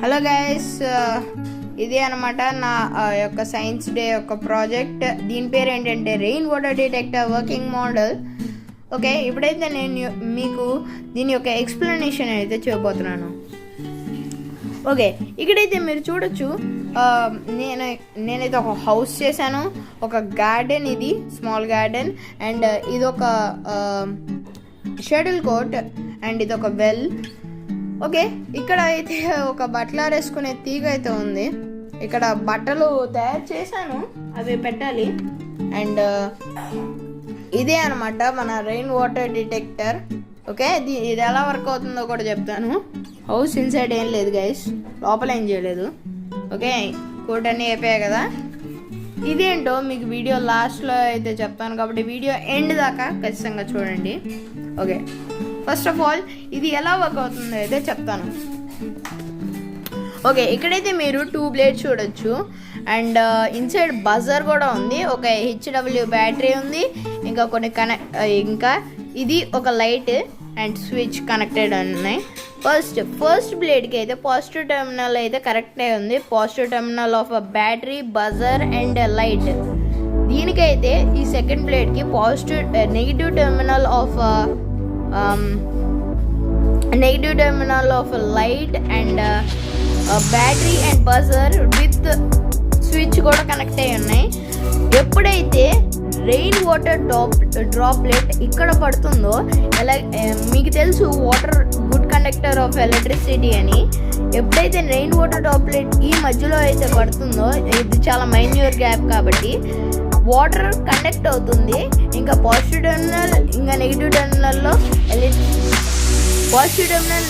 Hello guys, ఇది అనమాట నా యొక్క సైన్స్ డే యొక్క ప్రాజెక్ట్. దీని పేరు ఏంటంటే rain water detector working model. Okay, ఇప్పుడైతే నేను మీకు దీని యొక్క ఎక్స్ప్లెనేషన్ అయితే చెప్పబోతున్నాను. ఓకే, ఇక్కడైతే మీరు చూడొచ్చు, నేనైతే ఒక హౌస్ చేశాను, ఒక గార్డెన్, ఇది స్మాల్ గార్డెన్, అండ్ ఇది ఒక షటిల్ కోర్ట్, అండ్ ఇది ఒక వెల్. ఓకే, ఇక్కడ అయితే ఒక బట్టలు ఆరేసుకునే తీగ అయితే ఉంది. ఇక్కడ బట్టలు తయారు చేశాను, అవి పెట్టాలి. అండ్ ఇదే అనమాట మన రెయిన్ వాటర్ డిటెక్టర్. ఓకే, ఇది ఎలా వర్క్ అవుతుందో కూడా చెప్తాను. హౌస్ ఇన్సైడ్ ఏం లేదు గైస్, లోపల ఏం చేయలేదు. ఓకే, కోట్ అన్నీ అయిపోయాయి కదా. ఇదేంటో మీకు వీడియో లాస్ట్లో అయితే చెప్తాను, కాబట్టి వీడియో ఎండ్ దాకా ఖచ్చితంగా చూడండి. ఓకే, ఫస్ట్ ఆఫ్ ఆల్ ఇది ఎలా వర్క్ అవుతుందో అయితే చెప్తాను. ఓకే, ఇక్కడైతే మీరు 2 బ్లేడ్స్ చూడొచ్చు, అండ్ ఇన్సైడ్ బజర్ కూడా ఉంది, ఒక HW బ్యాటరీ ఉంది, ఇంకా కొన్ని ఇంకా ఇది ఒక లైట్ అండ్ స్విచ్ కనెక్టెడ్ ఉన్నాయి. ఫస్ట్ బ్లేడ్కి అయితే పాజిటివ్ టెర్మినల్ అయితే కరెక్టే ఉంది, positive terminal of battery, buzzer and light. దీనికైతే ఈ సెకండ్ బ్లేడ్కి negative terminal of light and battery and buzzer with switch కూడా కనెక్ట్ అయ్యి ఉన్నాయి. ఎప్పుడైతే రెయిన్ వాటర్ డ్రాప్లెట్ ఇక్కడ పడుతుందో, మీకు తెలుసు water good conductor of electricity అని. ఎప్పుడైతే రెయిన్ వాటర్ డ్రాప్లెట్ ఈ మధ్యలో అయితే పడుతుందో, ఇది చాలా మైన్యూర్ గ్యాప్ కాబట్టి వాటర్ కండక్ట్ అవుతుంది. ఇంకా పాజిటివ్ టెర్మినల్, ఇంకా నెగిటివ్ టెర్మినల్లో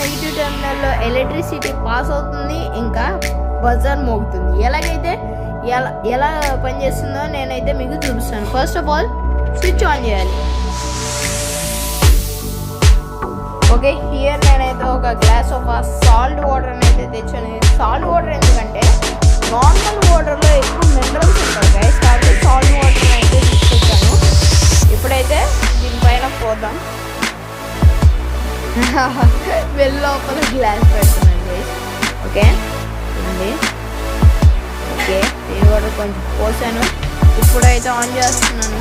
నెగిటివ్ టెర్మినల్లో ఎలక్ట్రిసిటీ పాస్ అవుతుంది, ఇంకా బజర్ మోగుతుంది. ఎలా పనిచేస్తుందో నేనైతే మీకు చూపిస్తాను. First of all switch on చేయాలి. ఓకే, హియర్ నేనైతే ఒక గ్లాస్ ఆఫ్ సాల్ట్ వాటర్ అయితే తెచ్చాను. సాల్ట్ వాటర్ ఎందుకంటే నార్మల్ వాటర్లో ఎక్కువ మినరల్స్ ఉంటాయి గైస్, కాబట్టి సాల్ట్ వాటర్ అయితే తీసుకొచ్చాను. ఇప్పుడైతే దీనిపైన పోదాం. లోపల గ్లాస్ పెడుతున్నాను గైస్. ఓకే చూడండి. ఓకే, ఇది కూడా కొంచెం పోసాను, ఇప్పుడైతే ఆన్ చేస్తున్నాను.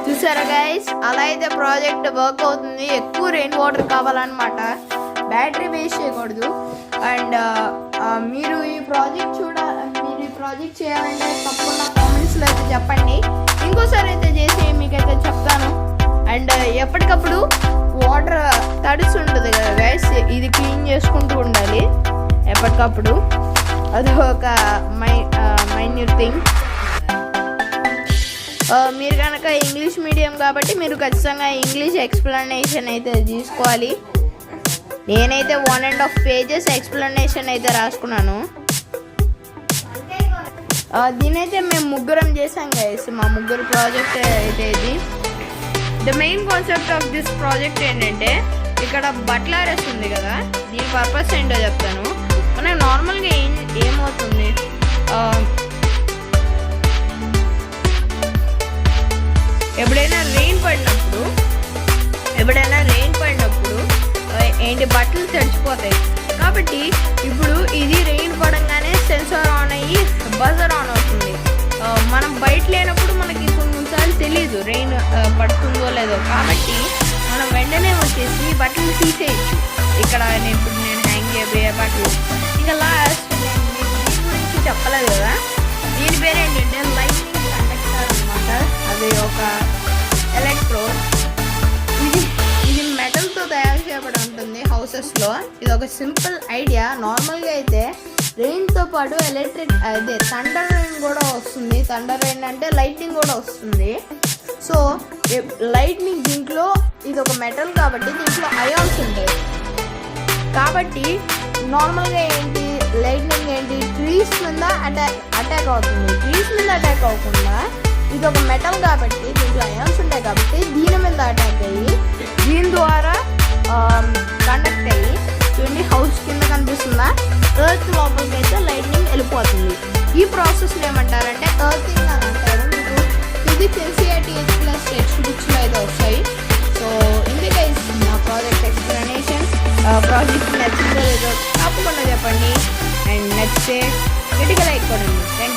చూసారా గైస్, అలా అయితే ప్రాజెక్ట్ వర్క్ అవుతుంది. ఎక్కువ రెయిన్ వాటర్ కావాలన్నమాట, బ్యాటరీ వేస్ట్ చేయకూడదు. అండ్ మీరు ఈ ప్రాజెక్ట్ చేయాలంటే తప్పకుండా కామెంట్స్లో అయితే చెప్పండి. ఇంకోసారి అయితే చేసి మీకైతే చెప్తాను. అండ్ ఎప్పటికప్పుడు వాటర్ తడుస్తుంటుంది కదా గైస్, ఇది క్లీన్ చేసుకుంటూ ఉండాలి ఎప్పటికప్పుడు. అది ఒక మైన్యూర్ థింగ్. మీరు కనుక ఇంగ్లీష్ మీడియం కాబట్టి మీరు ఖచ్చితంగా ఇంగ్లీష్ ఎక్స్ప్లెనేషన్ అయితే తీసుకోవాలి. నేనైతే 1.5 pages ఎక్స్ప్లెనేషన్ అయితే రాసుకున్నాను. దీనైతే మేము ముగ్గురం చేసాం గైస్, మా ముగ్గురు ప్రాజెక్ట్ అయితే ఇది. The main concept of this project ఏంటంటే, ఇక్కడ బట్టలు ఆరేస్తుంది కదా, దీని పర్పస్ ఏంటో చెప్తాను. మనకు నార్మల్గా ఏమవుతుంది, ఎప్పుడైనా రెయిన్ పడినప్పుడు ఏంటి బట్టలు తడిచిపోతాయి. కాబట్టి ఇప్పుడు ఇది రెయిన్ పడంగానే సెన్సార్ ఆన్ అయ్యి బజర్ ఆన్ అవుతుంది. మనం బయట లేనప్పుడు మనకి కొన్నిసార్లు తెలియదు రెయిన్ పడుతుందో లేదో, కాబట్టి మనం వెంటనే వచ్చేసి బట్టలు తీసేయచ్చు. ఇక్కడ నేను హ్యాంగ్ చేయబోయే బట్టలు. ఇంకా లాస్ట్ నేను మీకు దీని గురించి చెప్పలేదు కదా, దీని పేరు ఏంటంటే లైట్నింగ్ కండక్టర్ అనమాట. అది ఒక ఎలక్ట్రోడ్. ఇది మెటల్తో తయారు చేయబడి ఉంటుంది హౌసెస్లో. ఇది ఒక సింపుల్ ఐడియా. నార్మల్గా అయితే రెయిన్తో పాటు థండర్ రెయిన్ కూడా వస్తుంది. థండర్ రెయిన్ అంటే లైట్నింగ్ కూడా వస్తుంది. సో లైట్నింగ్ దీంట్లో, ఇది ఒక మెటల్ కాబట్టి దీంట్లో అయాన్స్ ఉంటాయి. కాబట్టి నార్మల్గా లైట్నింగ్ ట్రీస్ మీద అటాక్ అవుతుంది. ట్రీస్ మీద అటాక్ అవ్వకుండా ఇది ఒక మెటల్ కాబట్టి దీంట్లో అయాన్స్ ఉంటాయి కాబట్టి దీని మీద అటాక్ అయ్యి దీని ద్వారా కండక్ట్ అయ్యి చూడండి హౌస్ ఈ ప్రాసెస్ని ఏమంటారంటే ఎర్తింగ్ అని అంటారు. మీకు ఫిజిక్స్ NCERT టెక్స్ట్ బుక్స్లో అయితే వస్తాయి. సో ఇది గైస్ నా ప్రాజెక్ట్ ఎక్స్ప్లెనేషన్. ప్రాజెక్ట్ నచ్చిందో లేదో తప్పకుండా చెప్పండి, అండ్ నచ్చితే గట్టిగా లైక్ కొనండి. Thank you.